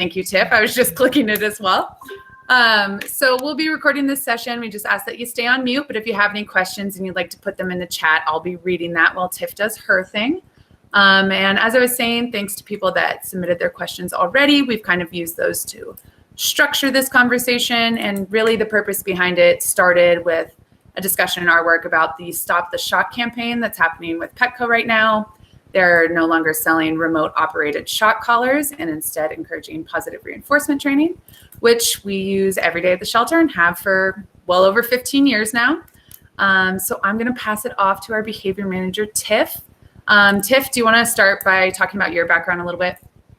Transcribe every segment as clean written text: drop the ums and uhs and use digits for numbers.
Thank you, Tiff. I was just clicking it as well. So we'll be recording this session. We just ask that you stay on mute, but if you have any questions and you'd like to put them in the chat, I'll be reading that while Tiff does her thing. And as I was saying, thanks to people that submitted their questions already, we've kind of used those to structure this conversation. And really the purpose behind it started with a discussion in our work about the Stop the Shock campaign that's happening with Petco right now. They're no longer selling remote operated shock collars and instead encouraging positive reinforcement training, which we use every day at the shelter and have for well over 15 years now. So I'm going to pass it off to our behavior manager, Tiff. Tiff, do you want to start by talking about your background a little bit?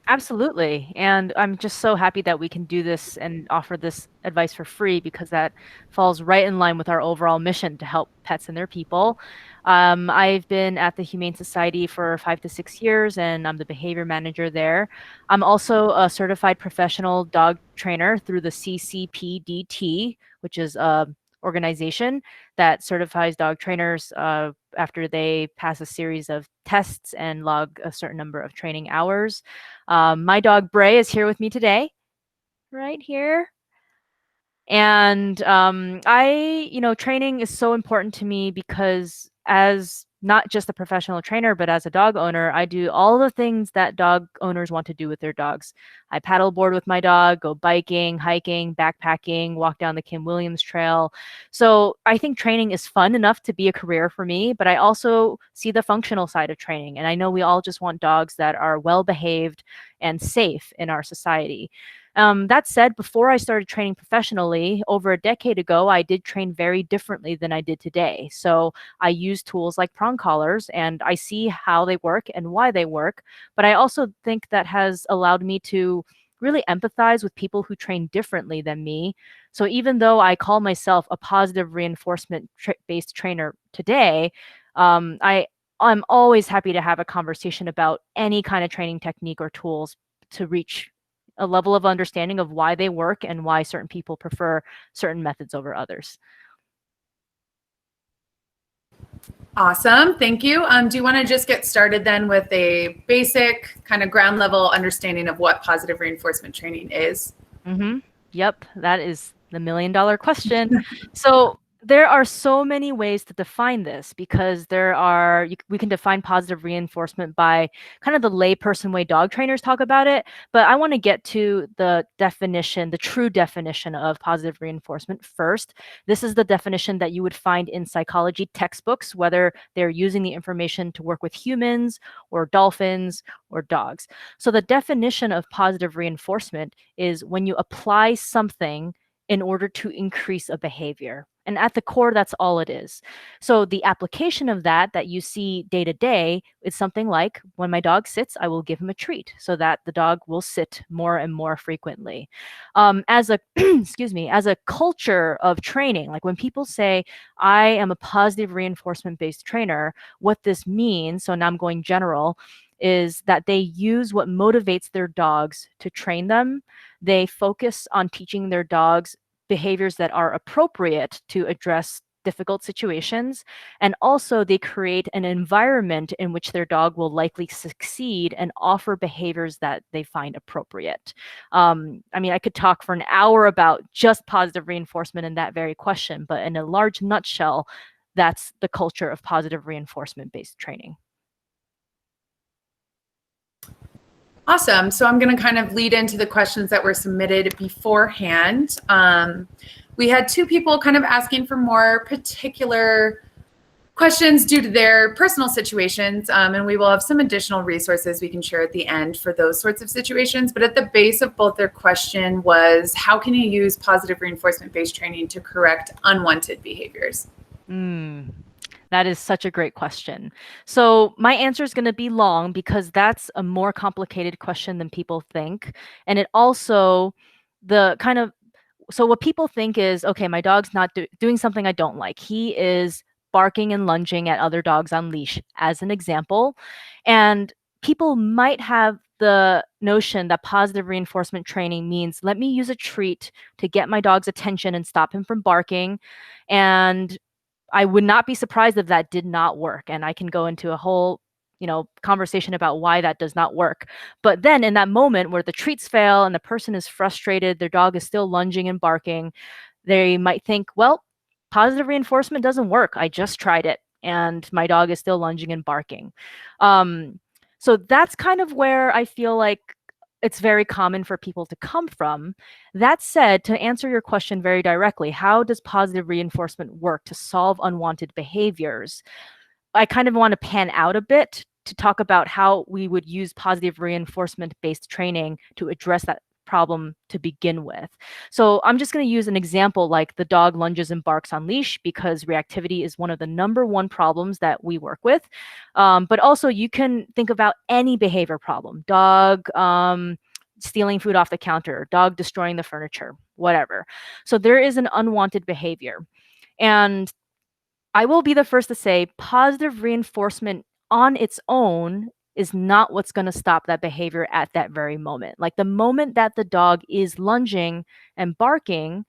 Absolutely. And I'm just so happy that we can do this and offer this advice for free, because that falls right in line with our overall mission to help pets and their people. I've been at the Humane Society for 5 to 6 years, and I'm the behavior manager there. I'm also a certified professional dog trainer through the CPDT, which is a organization that certifies dog trainers after they pass a series of tests and log a certain number of training hours. My dog Bray is here with me today, right here. And training is so important to me because as not just a professional trainer, but as a dog owner, I do all the things that dog owners want to do with their dogs. I paddleboard with my dog, go biking, hiking, backpacking, walk down the Kim Williams Trail. So I think training is fun enough to be a career for me, but I also see the functional side of training. And I know we all just want dogs that are well-behaved and safe in our society. That said, before I started training professionally, over a decade ago, I did train very differently than I did today. So I use tools like prong collars, and I see how they work and why they work. But I also think that has allowed me to really empathize with people who train differently than me. So even though I call myself a positive reinforcement based trainer today, I'm always happy to have a conversation about any kind of training technique or tools to reach a level of understanding of why they work and why certain people prefer certain methods over others. Awesome, thank you. Do you want to just get started then with a basic kind of ground level understanding of what positive reinforcement training is? Yep, that is the $1 million question. So there are so many ways to define this, because we can define positive reinforcement by kind of the layperson way dog trainers talk about it. But I want to get to the definition, the true definition of positive reinforcement first. This is the definition that you would find in psychology textbooks, whether they're using the information to work with humans or dolphins or dogs. So the definition of positive reinforcement is when you apply something in order to increase a behavior. And at the core, that's all it is. So the application of that you see day to day is something like, when my dog sits, I will give him a treat so that the dog will sit more and more frequently. As a as a culture of training, like when people say, I am a positive reinforcement based trainer, what this means, so now I'm going general, is that they use what motivates their dogs to train them. They focus on teaching their dogs behaviors that are appropriate to address difficult situations. And also they create an environment in which their dog will likely succeed and offer behaviors that they find appropriate. I mean, I could talk for an hour about just positive reinforcement in that very question, but in a large nutshell, that's the culture of positive reinforcement-based training. Awesome. So I'm going to kind of lead into the questions that were submitted beforehand. We had 2 people kind of asking for more particular questions due to their personal situations, and we will have some additional resources we can share at the end for those sorts of situations. But at the base of both their question was, how can you use positive reinforcement-based training to correct unwanted behaviors? That is such a great question. So my answer is going to be long, because that's a more complicated question than people think. And it also, so what people think is, okay, my dog's not doing something I don't like. He is barking and lunging at other dogs on leash, as an example. And people might have the notion that positive reinforcement training means, let me use a treat to get my dog's attention and stop him from barking. And I would not be surprised if that did not work. And I can go into a whole conversation about why that does not work. But then in that moment where the treats fail and the person is frustrated, their dog is still lunging and barking, they might think, well, positive reinforcement doesn't work. I just tried it and my dog is still lunging and barking. So that's kind of where I feel like it's very common for people to come from. That said, to answer your question very directly, how does positive reinforcement work to solve unwanted behaviors? I kind of want to pan out a bit to talk about how we would use positive reinforcement-based training to address that problem to begin with. So I'm just going to use an example like the dog lunges and barks on leash, because reactivity is one of the #1 problems that we work with. But also you can think about any behavior problem: dog stealing food off the counter, dog destroying the furniture, whatever. So there is an unwanted behavior. And I will be the first to say positive reinforcement on its own is not what's going to stop that behavior at that very moment. Like the moment that the dog is lunging and barking,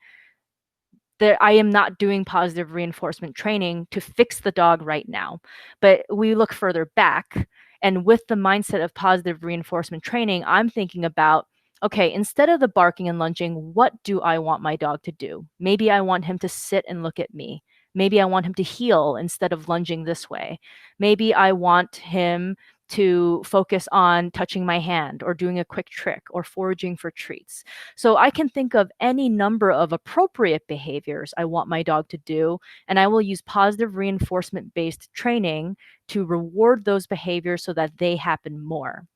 I am not doing positive reinforcement training to fix the dog right now. But we look further back, and with the mindset of positive reinforcement training, I'm thinking about, okay, instead of the barking and lunging, what do I want my dog to do? Maybe I want him to sit and look at me. Maybe I want him to heel instead of lunging this way. Maybe I want him to focus on touching my hand or doing a quick trick or foraging for treats. So I can think of any number of appropriate behaviors I want my dog to do, and I will use positive reinforcement-based training to reward those behaviors so that they happen more.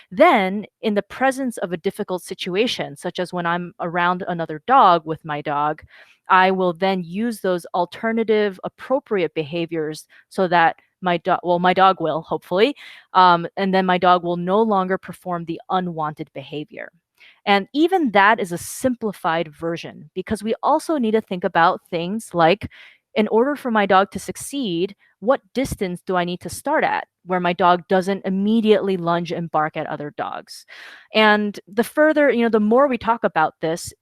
Then, in the presence of a difficult situation, such as when I'm around another dog with my dog, I will then use those alternative appropriate behaviors so that my dog will, hopefully, and then my dog will no longer perform the unwanted behavior. And even that is a simplified version, because we also need to think about things like, in order for my dog to succeed, what distance do I need to start at where my dog doesn't immediately lunge and bark at other dogs? And the further, the more we talk about this,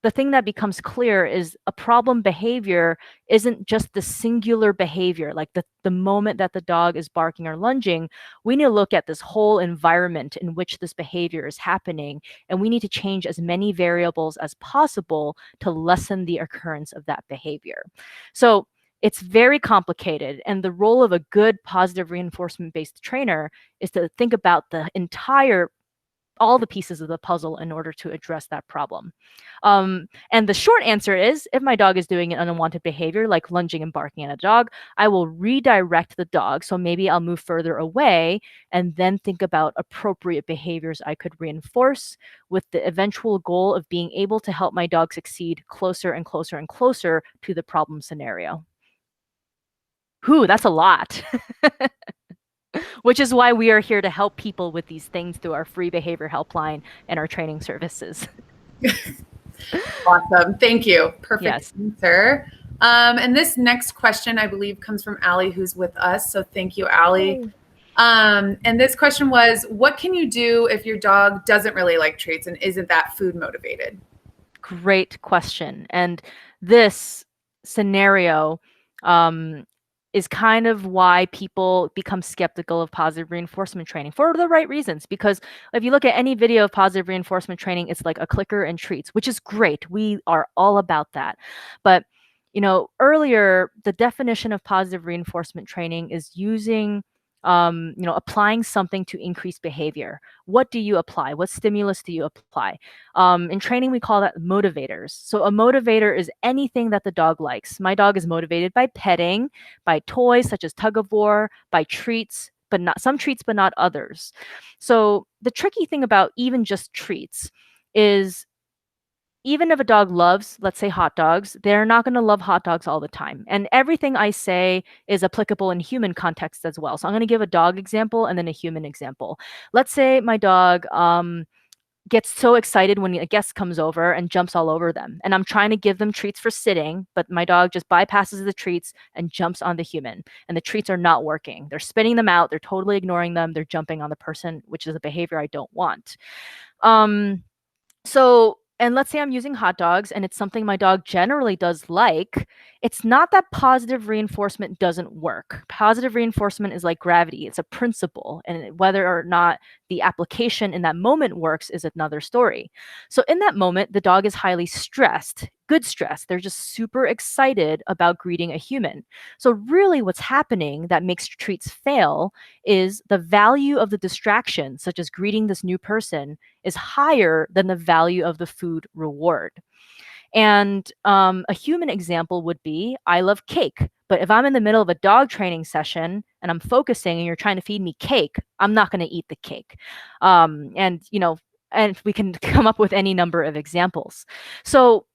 the thing that becomes clear is a problem behavior isn't just the singular behavior, like the moment that the dog is barking or lunging. We need to look at this whole environment in which this behavior is happening, and we need to change as many variables as possible to lessen the occurrence of that behavior. So it's very complicated, and the role of a good positive reinforcement-based trainer is to think about all the pieces of the puzzle in order to address that problem. And the short answer is, if my dog is doing an unwanted behavior like lunging and barking at a dog, I will redirect the dog. So maybe I'll move further away and then think about appropriate behaviors I could reinforce, with the eventual goal of being able to help my dog succeed closer and closer and closer to the problem scenario. Whew, that's a lot. Which is why we are here to help people with these things through our free behavior helpline and our training services. Awesome. Thank you. Perfect Yes. answer. And this next question, I believe, comes from Allie, who's with us. So thank you, Allie. And this question was, what can you do if your dog doesn't really like treats and isn't that food motivated? Great question. And this scenario is kind of why people become skeptical of positive reinforcement training, for the right reasons. Because if you look at any video of positive reinforcement training, it's like a clicker and treats, which is great. We are all about that. But earlier, the definition of positive reinforcement training is using applying something to increase behavior. What do you apply? What stimulus do you apply? In training, we call that motivators. So a motivator is anything that the dog likes. My dog is motivated by petting, by toys such as tug of war, by treats, but not some treats, but not others. So the tricky thing about even just treats is, even if a dog loves, let's say, hot dogs, they're not going to love hot dogs all the time. And everything I say is applicable in human context as well. So I'm going to give a dog example and then a human example. Let's say my dog gets so excited when a guest comes over and jumps all over them. And I'm trying to give them treats for sitting, but my dog just bypasses the treats and jumps on the human. And the treats are not working. They're spitting them out. They're totally ignoring them. They're jumping on the person, which is a behavior I don't want. So and let's say I'm using hot dogs and it's something my dog generally does like, it's not that positive reinforcement doesn't work. Positive reinforcement is like gravity, it's a principle. And whether or not the application in that moment works is another story. So in that moment, the dog is highly stressed, good stress. They're just super excited about greeting a human. So really what's happening that makes treats fail is the value of the distraction, such as greeting this new person, is higher than the value of the food reward. And a human example would be I love cake. But if I'm in the middle of a dog training session and I'm focusing and you're trying to feed me cake, I'm not going to eat the cake. And we can come up with any number of examples. So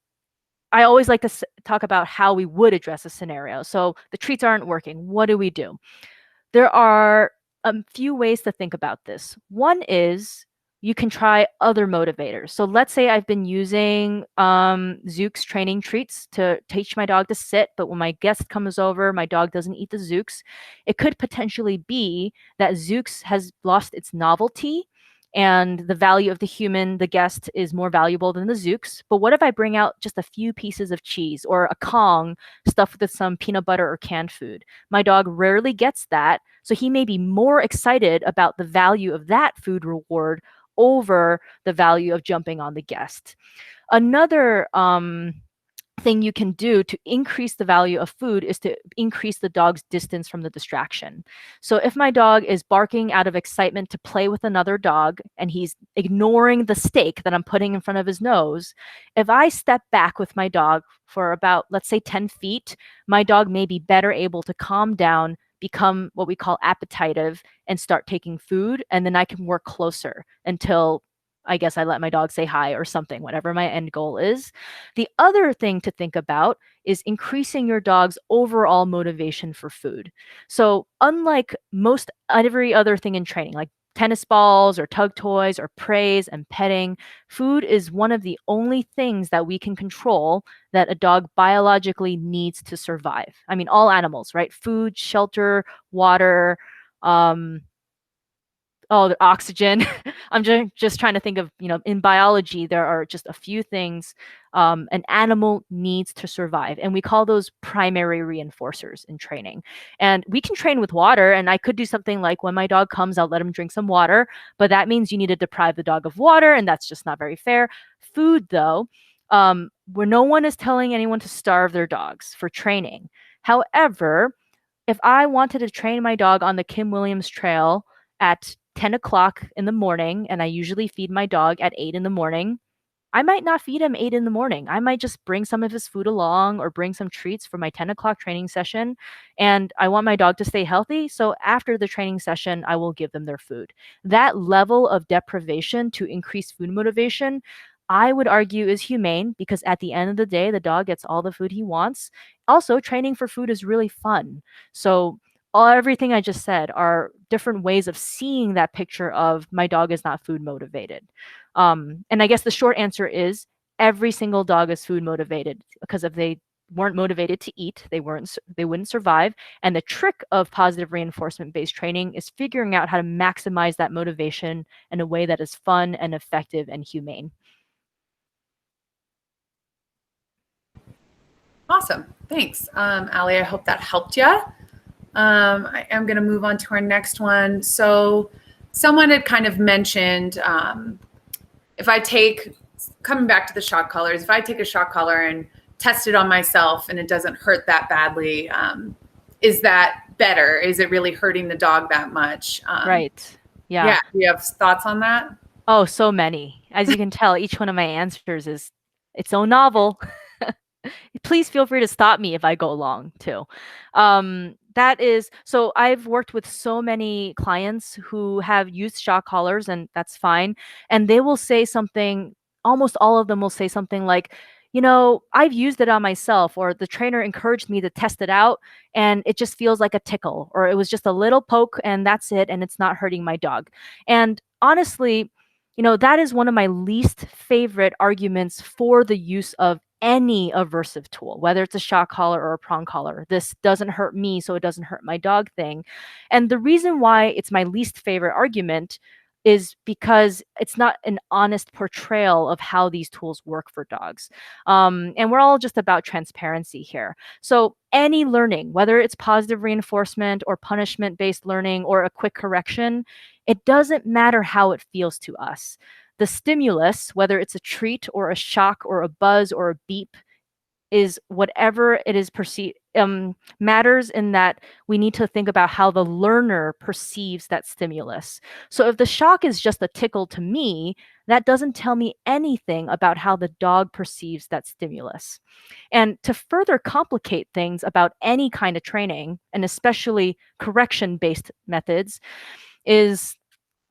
I always like to talk about how we would address a scenario. So the treats aren't working. What do we do? There are a few ways to think about this. One is you can try other motivators. So let's say I've been using Zooks training treats to teach my dog to sit, but when my guest comes over, my dog doesn't eat the Zooks. It could potentially be that Zooks has lost its novelty and the value of the human, the guest, is more valuable than the Zooks. But what if I bring out just a few pieces of cheese or a Kong stuffed with some peanut butter or canned food? My dog rarely gets that, so he may be more excited about the value of that food reward over the value of jumping on the guest. Another thing you can do to increase the value of food is to increase the dog's distance from the distraction. So if my dog is barking out of excitement to play with another dog and he's ignoring the steak that I'm putting in front of his nose, if I step back with my dog for about, let's say, 10 feet, my dog may be better able to calm down, become what we call appetitive, and start taking food. And then I can work closer until I guess I let my dog say hi or something, whatever my end goal is. The other thing to think about is increasing your dog's overall motivation for food. So, unlike most every other thing in training, like tennis balls or tug toys or praise and petting, food is one of the only things that we can control that a dog biologically needs to survive. I mean, all animals, right? Food, shelter, water, the oxygen. I'm just trying to think of, in biology, there are just a few things an animal needs to survive. And we call those primary reinforcers in training. And we can train with water. And I could do something like when my dog comes, I'll let him drink some water. But that means you need to deprive the dog of water. And that's just not very fair. Food, though, where no one is telling anyone to starve their dogs for training. However, if I wanted to train my dog on the Kim Williams Trail at 10 o'clock in the morning, and I usually feed my dog at 8 in the morning, I might not feed him 8 in the morning. I might just bring some of his food along or bring some treats for my 10 o'clock training session. And I want my dog to stay healthy. So after the training session, I will give them their food. That level of deprivation to increase food motivation, I would argue, is humane because at the end of the day, the dog gets all the food he wants. Also, training for food is really fun. So everything I just said are different ways of seeing that picture of my dog is not food motivated. And I guess the short answer is every single dog is food motivated, because if they weren't motivated to eat, they wouldn't survive. And the trick of positive reinforcement based training is figuring out how to maximize that motivation in a way that is fun and effective and humane. Awesome. Thanks, Allie. I hope that helped you. I am going to move on to our next one. So someone had kind of mentioned, coming back to the shock collars, if I take a shock collar and test it on myself and it doesn't hurt that badly, is that better? Is it really hurting the dog that much? Right. Yeah. Yeah. Do you have thoughts on that? Oh, so many. As you can tell, each one of my answers is its own novel. Please feel free to stop me if I go long too. So I've worked with so many clients who have used shock collars, and that's fine. And they will say something, almost all of them will say something like, I've used it on myself, or the trainer encouraged me to test it out and it just feels like a tickle, or it was just a little poke and that's it, and it's not hurting my dog. And honestly, that is one of my least favorite arguments for the use of any aversive tool, whether it's a shock collar or a prong collar. This doesn't hurt me, so it doesn't hurt my dog thing. And the reason why it's my least favorite argument is because it's not an honest portrayal of how these tools work for dogs. And we're all just about transparency here. So any learning, whether it's positive reinforcement or punishment-based learning or a quick correction, it doesn't matter how it feels to us. The stimulus, whether it's a treat or a shock or a buzz or a beep, is whatever it is perceived, matters in that we need to think about how the learner perceives that stimulus. So if the shock is just a tickle to me, that doesn't tell me anything about how the dog perceives that stimulus. And to further complicate things about any kind of training, and especially correction-based methods, is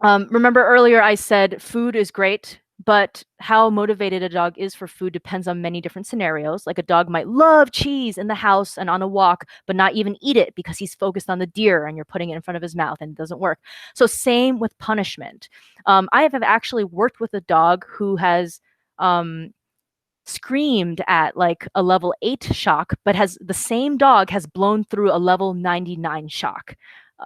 remember earlier I said food is great, but how motivated a dog is for food depends on many different scenarios. Like a dog might love cheese in the house and on a walk, but not even eat it because he's focused on the deer and you're putting it in front of his mouth and it doesn't work. So same with punishment. I have actually worked with a dog who has screamed at like a level 8 shock, but the same dog has blown through a level 99 shock.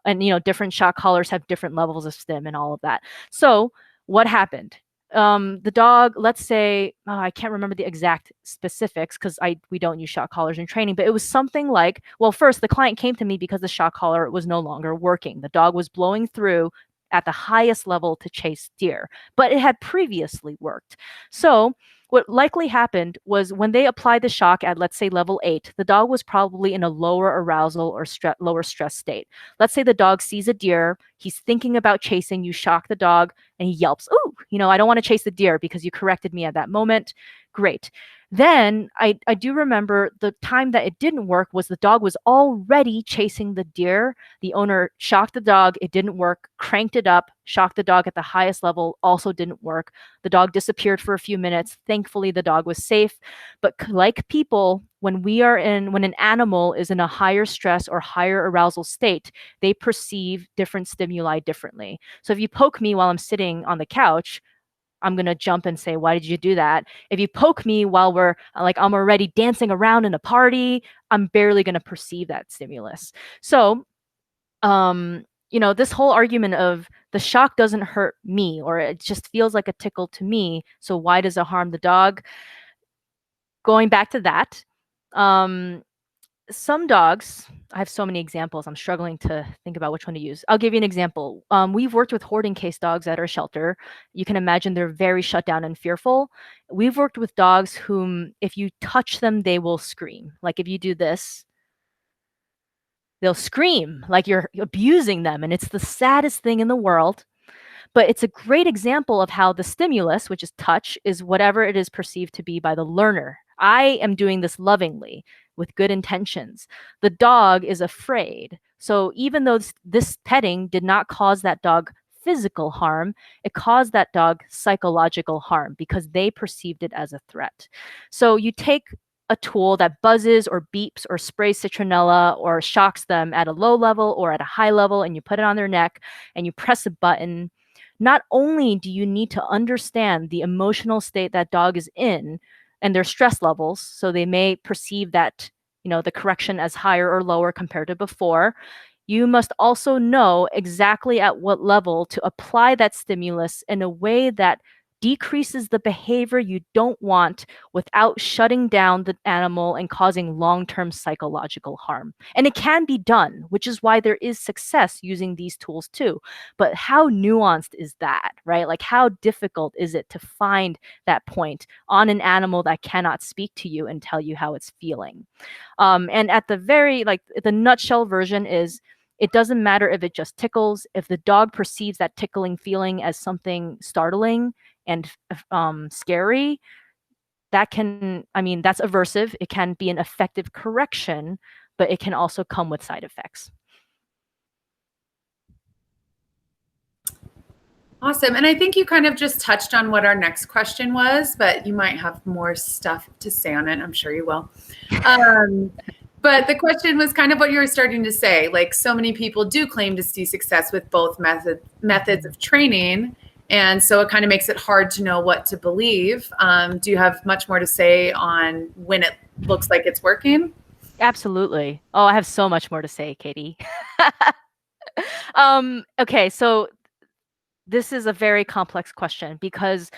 And different shock collars have different levels of stim and all of that. So what happened? The dog, let's say, I can't remember the exact specifics because we don't use shock collars in training, but it was something like, well, first the client came to me because the shock collar was no longer working. The dog was blowing through at the highest level to chase deer, but it had previously worked. So what likely happened was when they applied the shock at, let's say, level 8, the dog was probably in a lower arousal or lower stress state. Let's say the dog sees a deer, he's thinking about chasing, you shock the dog, and he yelps, "Ooh, I don't want to chase the deer because you corrected me at that moment." Great. Then I do remember the time that it didn't work was the dog was already chasing the deer. The owner shocked the dog. It didn't work. Cranked it up. Shocked the dog at the highest level. Also didn't work. The dog disappeared for a few minutes. Thankfully, the dog was safe. But like people, when an animal is in a higher stress or higher arousal state, they perceive different stimuli differently. So if you poke me while I'm sitting on the couch, I'm going to jump and say, "Why did you do that?" If you poke me while I'm already dancing around in a party, I'm barely going to perceive that stimulus. So, this whole argument of the shock doesn't hurt me, or it just feels like a tickle to me, so why does it harm the dog? Going back to that, some dogs, I have so many examples. I'm struggling to think about which one to use. I'll give you an example. We've worked with hoarding case dogs at our shelter. You can imagine they're very shut down and fearful. We've worked with dogs whom, if you touch them, they will scream. Like if you do this, they'll scream like you're abusing them. And it's the saddest thing in the world. But it's a great example of how the stimulus, which is touch, is whatever it is perceived to be by the learner. I am doing this lovingly with good intentions. The dog is afraid. So even though this petting did not cause that dog physical harm, it caused that dog psychological harm because they perceived it as a threat. So you take a tool that buzzes or beeps or sprays citronella or shocks them at a low level or at a high level, and you put it on their neck and you press a button. Not only do you need to understand the emotional state that dog is in and their stress levels, so they may perceive that, the correction as higher or lower compared to before, you must also know exactly at what level to apply that stimulus in a way that decreases the behavior you don't want without shutting down the animal and causing long-term psychological harm. And it can be done, which is why there is success using these tools too. But how nuanced is that, right? Like how difficult is it to find that point on an animal that cannot speak to you and tell you how it's feeling? And at the nutshell version is, it doesn't matter if it just tickles. If the dog perceives that tickling feeling as something startling and scary, that's aversive. It can be an effective correction, but it can also come with side effects. Awesome. And I think you kind of just touched on what our next question was, but you might have more stuff to say on it. I'm sure you will. But the question was kind of what you were starting to say. Like, so many people do claim to see success with both methods of training. And so it kind of makes it hard to know what to believe. Do you have much more to say on when it looks like it's working? Absolutely. Oh, I have so much more to say, Katie. Okay, so this is a very complex question because,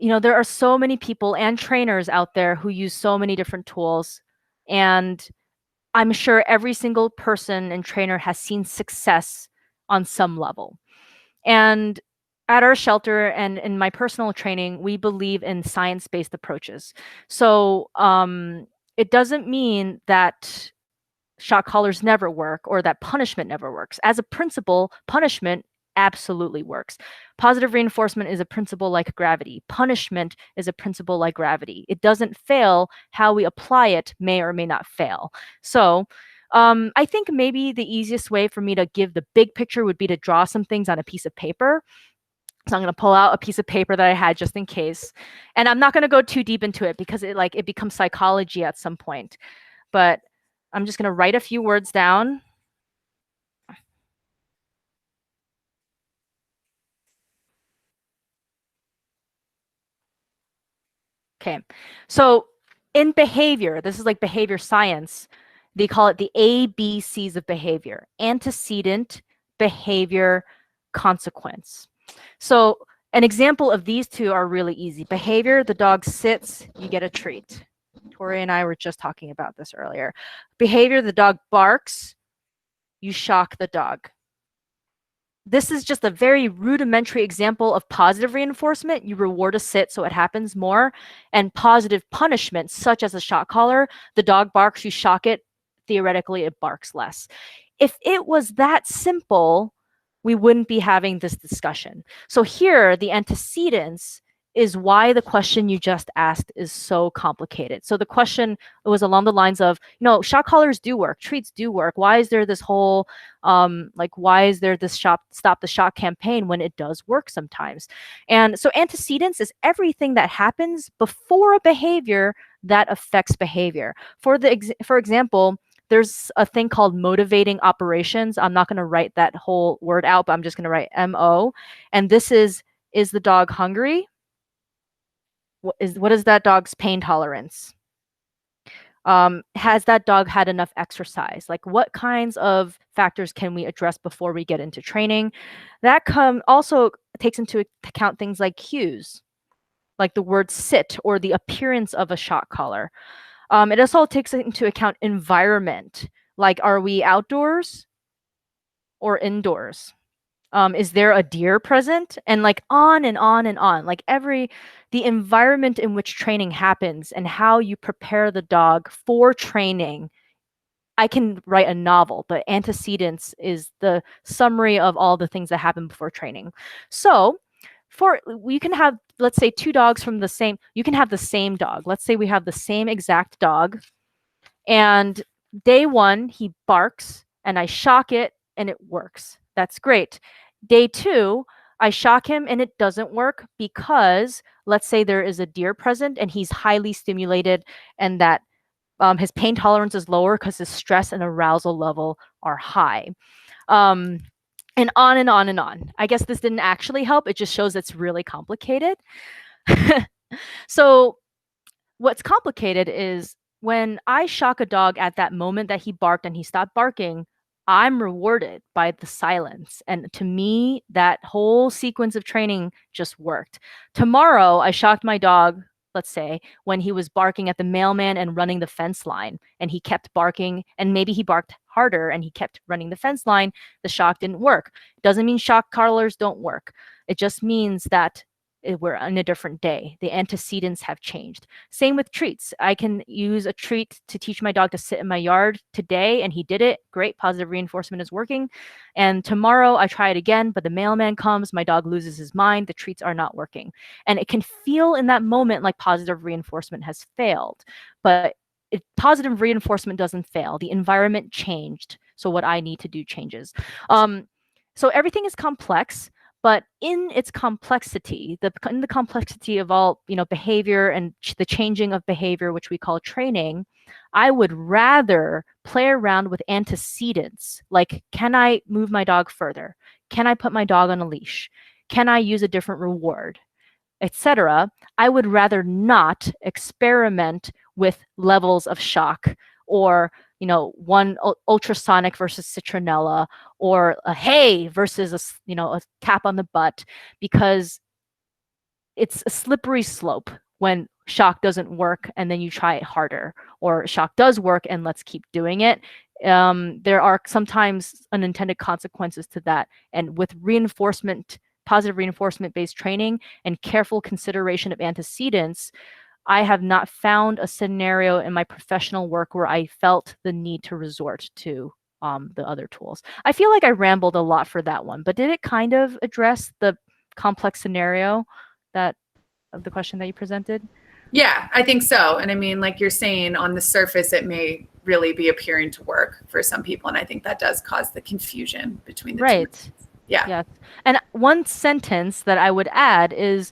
there are so many people and trainers out there who use so many different tools. And I'm sure every single person and trainer has seen success on some level. And at our shelter and in my personal training, we believe in science-based approaches. So it doesn't mean that shock collars never work or that punishment never works. As a principle, punishment absolutely works. Positive reinforcement is a principle like gravity. Punishment is a principle like gravity. It doesn't fail. How we apply it may or may not fail. So I think maybe the easiest way for me to give the big picture would be to draw some things on a piece of paper. So I'm going to pull out a piece of paper that I had just in case. And I'm not going to go too deep into it because it becomes psychology at some point. But I'm just going to write a few words down. Okay. So in behavior, this is like behavior science. They call it the ABCs of behavior: antecedent, behavior, consequence. So an example of these two are really easy. Behavior, the dog sits, you get a treat. Tori and I were just talking about this earlier. Behavior, the dog barks, you shock the dog. This is just a very rudimentary example of positive reinforcement. You reward a sit so it happens more. And positive punishment, such as a shock collar, the dog barks, you shock it, theoretically it barks less. If it was that simple, we wouldn't be having this discussion. So here, the antecedents is why the question you just asked is so complicated. So the question was along the lines of, shock collars do work, treats do work. Why is there this whole, why is there this stop the shock campaign when it does work sometimes? And so antecedents is everything that happens before a behavior that affects behavior. For example, there's a thing called motivating operations. I'm not going to write that whole word out, but I'm just going to write MO. And this is the dog hungry? What is that dog's pain tolerance? Has that dog had enough exercise? Like, what kinds of factors can we address before we get into training? That also takes into account things like cues, like the word sit or the appearance of a shock collar. It also takes into account environment, like, are we outdoors or indoors? Is there a deer present? And like on and on and on. Like the environment in which training happens and how you prepare the dog for training. I can write a novel, but antecedents is the summary of all the things that happen before training. So you can have, let's say, two dogs from you can have the same dog. Let's say we have the same exact dog. And day one, he barks and I shock it and it works. That's great. Day two, I shock him and it doesn't work because let's say there is a deer present and he's highly stimulated and that his pain tolerance is lower because his stress and arousal level are high. And on and on and on. I guess this didn't actually help. It just shows it's really complicated. So what's complicated is when I shock a dog at that moment that he barked and he stopped barking, I'm rewarded by the silence. And to me, that whole sequence of training just worked. Tomorrow, I shocked my dog, let's say, when he was barking at the mailman and running the fence line. And he kept barking, and maybe he barked harder and he kept running the fence line. The shock didn't work. It doesn't mean shock collars don't work. It just means that we're on a different day. The antecedents have changed. Same with treats. I can use a treat to teach my dog to sit in my yard today, and he did it. Great, positive reinforcement is working. And tomorrow I try it again, but the mailman comes, my dog loses his mind, the treats are not working. And it can feel in that moment like positive reinforcement has failed, but positive reinforcement doesn't fail. The environment changed, so what I need to do changes. So everything is complex. But in its complexity, in the complexity of all behavior and the changing of behavior, which we call training, I would rather play around with antecedents. Like, can I move my dog further? Can I put my dog on a leash? Can I use a different reward, etc.? I would rather not experiment with levels of shock or one ultrasonic versus citronella, or a hay versus a tap on the butt, because it's a slippery slope when shock doesn't work and then you try it harder, or shock does work and let's keep doing it. There are sometimes unintended consequences to that. And with positive reinforcement based training and careful consideration of antecedents, I have not found a scenario in my professional work where I felt the need to resort to the other tools. I feel like I rambled a lot for that one, but did it kind of address the complex scenario that of the question that you presented? Yeah, I think so. And I mean, like you're saying, on the surface, it may really be appearing to work for some people. And I think that does cause the confusion between the two. Right. Yeah. Yes. And one sentence that I would add is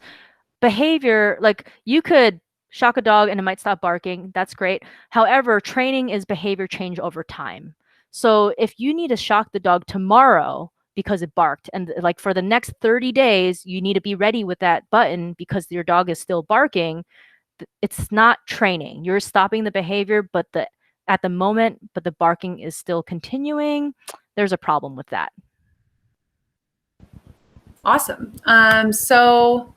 behavior, like you could shock a dog and it might stop barking. That's great. However, training is behavior change over time. So if you need to shock the dog tomorrow because it barked, and like for the next 30 days, you need to be ready with that button because your dog is still barking, it's not training. You're stopping the behavior, but at the moment, but the barking is still continuing. There's a problem with that. Awesome. So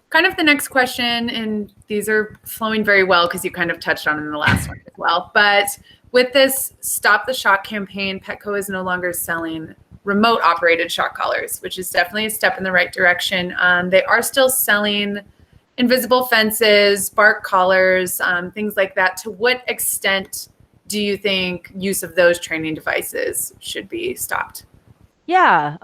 kind of the next question, and these are flowing very well because you kind of touched on in the last one as well. But with this Stop the Shock campaign, Petco is no longer selling remote operated shock collars, which is definitely a step in the right direction. They are still selling invisible fences, bark collars, things like that. To what extent do you think use of those training devices should be stopped? Yeah.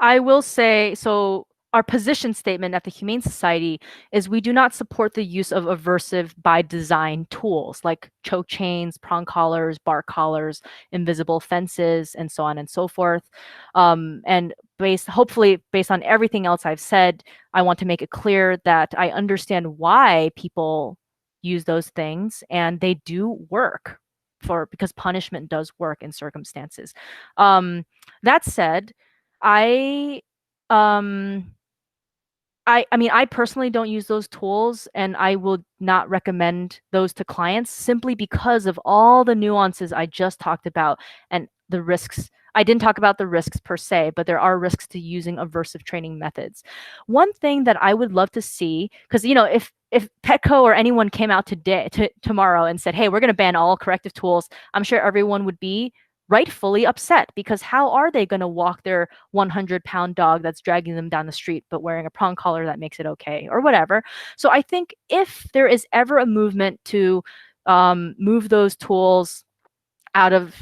I will say, so our position statement at the Humane Society is we do not support the use of aversive by design tools like choke chains, prong collars, bark collars, invisible fences, and so on and so forth. And hopefully based on everything else I've said, I want to make it clear that I understand why people use those things, and they do work because punishment does work in circumstances. That said, I um I mean, I personally don't use those tools, and I will not recommend those to clients simply because of all the nuances I just talked about and the risks. I didn't talk about the risks per se, but there are risks to using aversive training methods. One thing that I would love to see, because if Petco or anyone came out tomorrow and said, "Hey, we're going to ban all corrective tools," I'm sure everyone would be rightfully upset, because how are they going to walk their 100-pound dog that's dragging them down the street but wearing a prong collar that makes it okay, or whatever. So I think if there is ever a movement to move those tools out of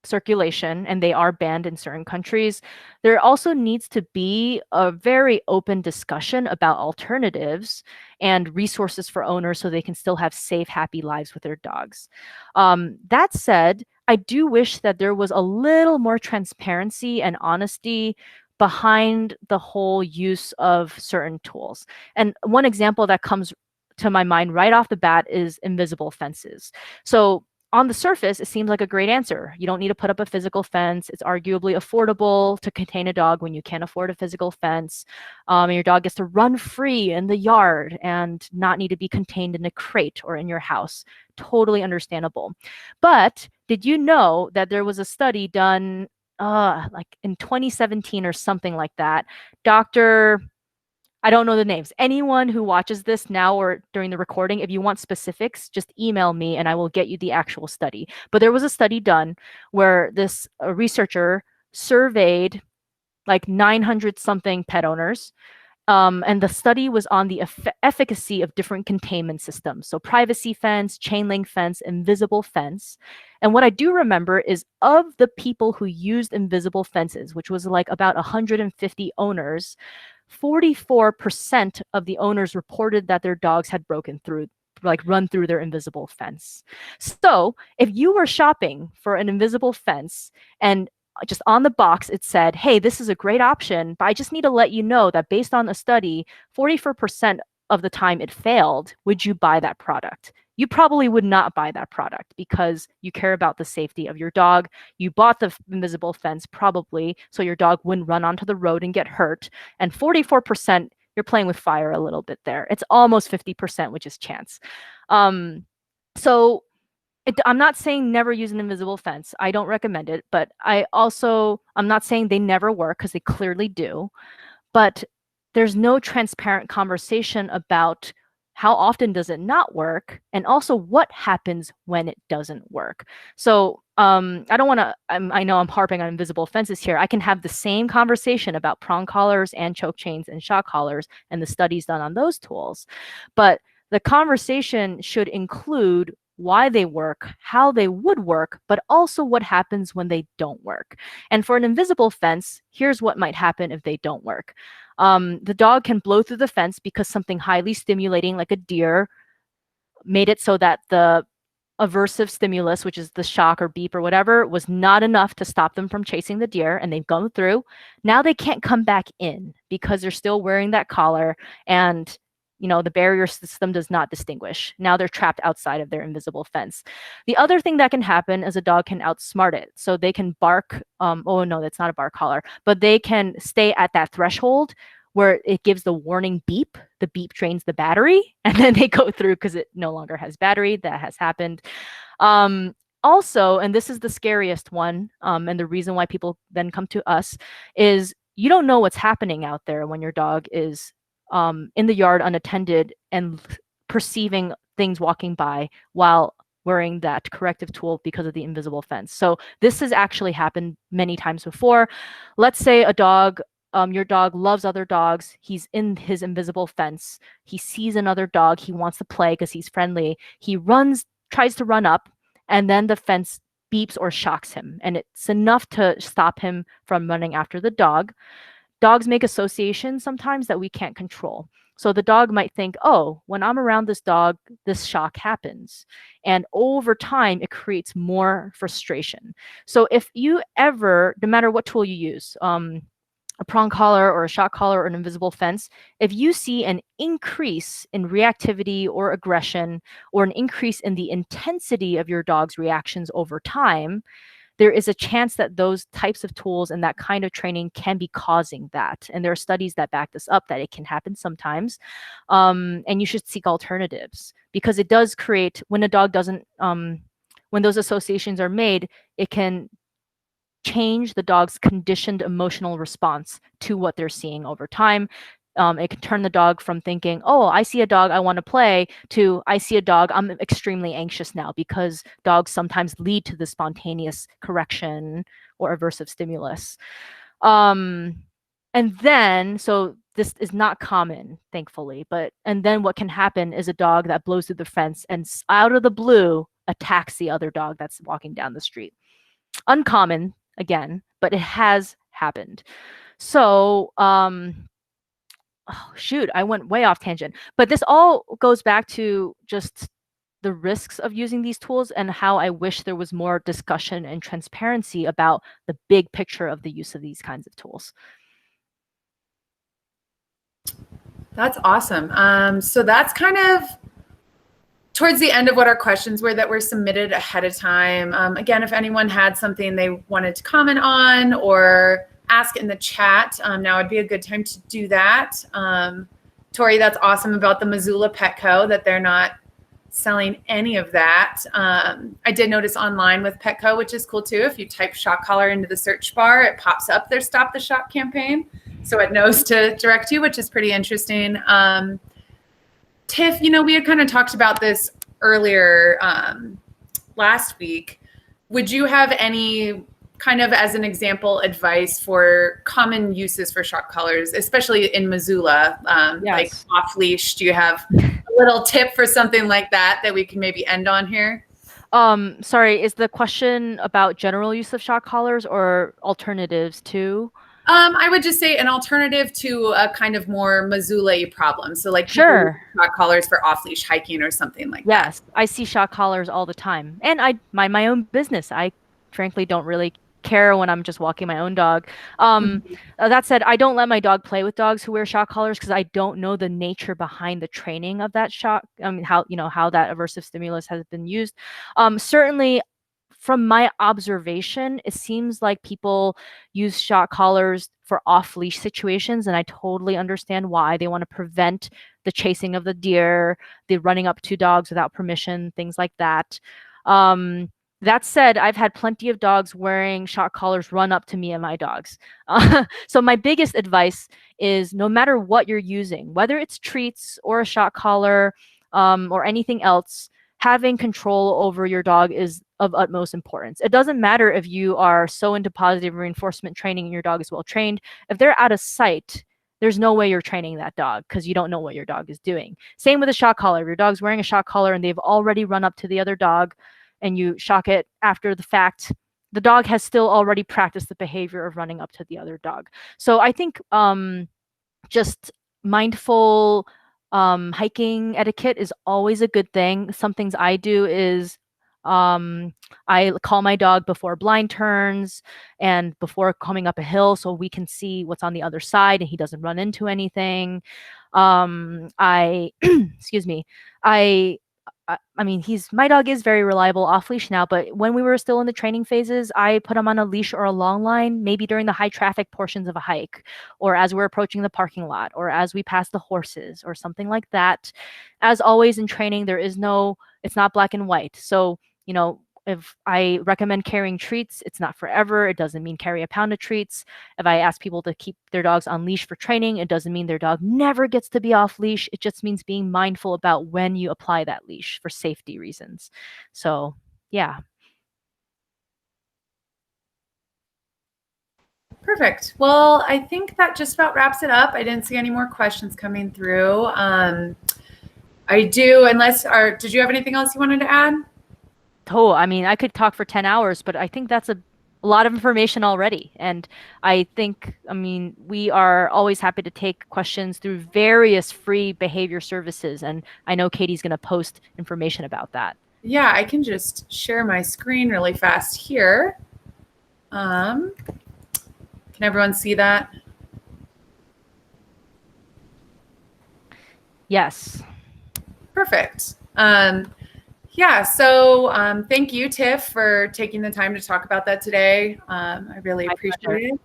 circulation, and they are banned in certain countries, there also needs to be a very open discussion about alternatives and resources for owners so they can still have safe, happy lives with their dogs. That said, I do wish that there was a little more transparency and honesty behind the whole use of certain tools. And one example that comes to my mind right off the bat is invisible fences. So on the surface, it seems like a great answer. You don't need to put up a physical fence. It's arguably affordable to contain a dog when you can't afford a physical fence. And your dog gets to run free in the yard and not need to be contained in a crate or in your house. Totally understandable. But did you know that there was a study done like in 2017 or something like that? I don't know the names. Anyone who watches this now or during the recording, if you want specifics, just email me and I will get you the actual study. But there was a study done where this researcher surveyed like 900 something pet owners. And the study was on the efficacy of different containment systems. So privacy fence, chain link fence, invisible fence. And what I do remember is, of the people who used invisible fences, which was like about 150 owners, 44% of the owners reported that their dogs had run through their invisible fence. So if you were shopping for an invisible fence and just on the box it said, "Hey, this is a great option, but I just need to let you know that based on a study, 44% of the time it failed, would you buy that product?" You probably would not buy that product because you care about the safety of your dog. You bought the invisible fence probably so your dog wouldn't run onto the road and get hurt. And 44%, you're playing with fire a little bit there. It's almost 50%, which is chance. So I'm not saying never use an invisible fence. I don't recommend it, but I'm not saying they never work, because they clearly do. But there's no transparent conversation about how often does it not work, and also what happens when it doesn't work. So I don't want to, I know I'm harping on invisible fences here. I can have the same conversation about prong collars and choke chains and shock collars and the studies done on those tools. But the conversation should include why they work, how they would work, but also what happens when they don't work. And for an invisible fence, here's what might happen if they don't work. The dog can blow through the fence because something highly stimulating, like a deer, made it so that the aversive stimulus, which is the shock or beep or whatever, was not enough to stop them from chasing the deer, and they've gone through. Now they can't come back in because they're still wearing that collar, and the barrier system does not distinguish. Now they're trapped outside of their invisible fence. The other thing that can happen is a dog can outsmart it. So they can bark. Oh, no, that's not a bark collar, but they can stay at that threshold where it gives the warning beep. The beep drains the battery, and then they go through because it no longer has battery. That has happened. Also, and this is the scariest one, and the reason why people then come to us, is you don't know what's happening out there when your dog is in the yard unattended and perceiving things walking by while wearing that corrective tool because of the invisible fence. So this has actually happened many times before. Let's say a dog, your dog loves other dogs. He's in his invisible fence. He sees another dog. He wants to play because he's friendly. He tries to run up, and then the fence beeps or shocks him. And it's enough to stop him from running after the dog. Dogs make associations sometimes that we can't control. So the dog might think, oh, when I'm around this dog, this shock happens. And over time, it creates more frustration. So if you ever, no matter what tool you use, a prong collar or a shock collar or an invisible fence, if you see an increase in reactivity or aggression, or an increase in the intensity of your dog's reactions over time, there is a chance that those types of tools and that kind of training can be causing that. And there are studies that back this up, that it can happen sometimes. And you should seek alternatives, because it does create, when a dog doesn't, when those associations are made, it can change the dog's conditioned emotional response to what they're seeing over time. It can turn the dog from thinking, oh, I see a dog, I want to play, to I see a dog, I'm extremely anxious now, because dogs sometimes lead to the spontaneous correction or aversive stimulus. And then, so this is not common, thankfully, and then what can happen is a dog that blows through the fence and out of the blue attacks the other dog that's walking down the street. Uncommon, again, but it has happened. So, oh, shoot, I went way off tangent. But this all goes back to just the risks of using these tools, and how I wish there was more discussion and transparency about the big picture of the use of these kinds of tools. That's awesome. So that's kind of towards the end of what our questions were that were submitted ahead of time. Again, if anyone had something they wanted to comment on or ask in the chat, now would be a good time to do that. Tori, that's awesome about the Missoula Petco, that they're not selling any of that. I did notice online with Petco, which is cool too, if you type shock collar into the search bar, it pops up their Stop the Shock campaign. So it knows to direct you, which is pretty interesting. Tiff, we had kind of talked about this earlier last week. Would you have any kind of, as an example, advice for common uses for shock collars, especially in Missoula, like off leash? Do you have a little tip for something like that we can maybe end on here? Sorry, is the question about general use of shock collars or alternatives too? I would just say an alternative to a kind of more Missoula problem. So like sure, shock collars for off-leash hiking or something like that. Yes, I see shock collars all the time. And I mind my own business. I frankly don't really care when I'm just walking my own dog. That said, I don't let my dog play with dogs who wear shock collars, because I don't know the nature behind the training of that shock. I mean, how that aversive stimulus has been used. Certainly, from my observation, it seems like people use shock collars for off-leash situations, and I totally understand why. They want to prevent the chasing of the deer, the running up to dogs without permission, things like that. That said, I've had plenty of dogs wearing shock collars run up to me and my dogs. So my biggest advice is no matter what you're using, whether it's treats or a shock collar or anything else, having control over your dog is of utmost importance. It doesn't matter if you are so into positive reinforcement training and your dog is well trained. If they're out of sight, there's no way you're training that dog because you don't know what your dog is doing. Same with a shock collar. If your dog's wearing a shock collar and they've already run up to the other dog and you shock it after the fact, the dog has still already practiced the behavior of running up to the other dog. So I think just mindful hiking etiquette is always a good thing. Some things I do is I call my dog before blind turns and before coming up a hill so we can see what's on the other side and he doesn't run into anything. I, excuse me, I mean, my dog is very reliable off leash now, but when we were still in the training phases, I put him on a leash or a long line, maybe during the high traffic portions of a hike, or as we're approaching the parking lot, or as we pass the horses, or something like that. As always in training, it's not black and white. So, if I recommend carrying treats, it's not forever. It doesn't mean carry a pound of treats. If I ask people to keep their dogs on leash for training, it doesn't mean their dog never gets to be off leash. It just means being mindful about when you apply that leash for safety reasons. So, yeah. Perfect. Well, I think that just about wraps it up. I didn't see any more questions coming through. I do, did you have anything else you wanted to add? Oh, I mean, I could talk for 10 hours, but I think that's a lot of information already. And I mean, we are always happy to take questions through various free behavior services. And I know Katie's going to post information about that. Yeah, I can just share my screen really fast here. Can everyone see that? Yes. Perfect. Yeah, so thank you, Tiff, for taking the time to talk about that today. I really appreciate it.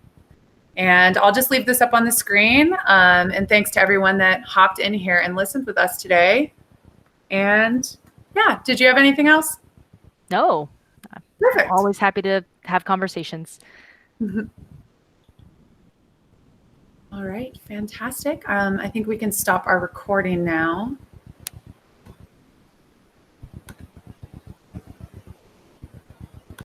And I'll just leave this up on the screen. And thanks to everyone that hopped in here and listened with us today. And yeah, did you have anything else? No. Perfect. I'm always happy to have conversations. All right, fantastic. I think we can stop our recording now.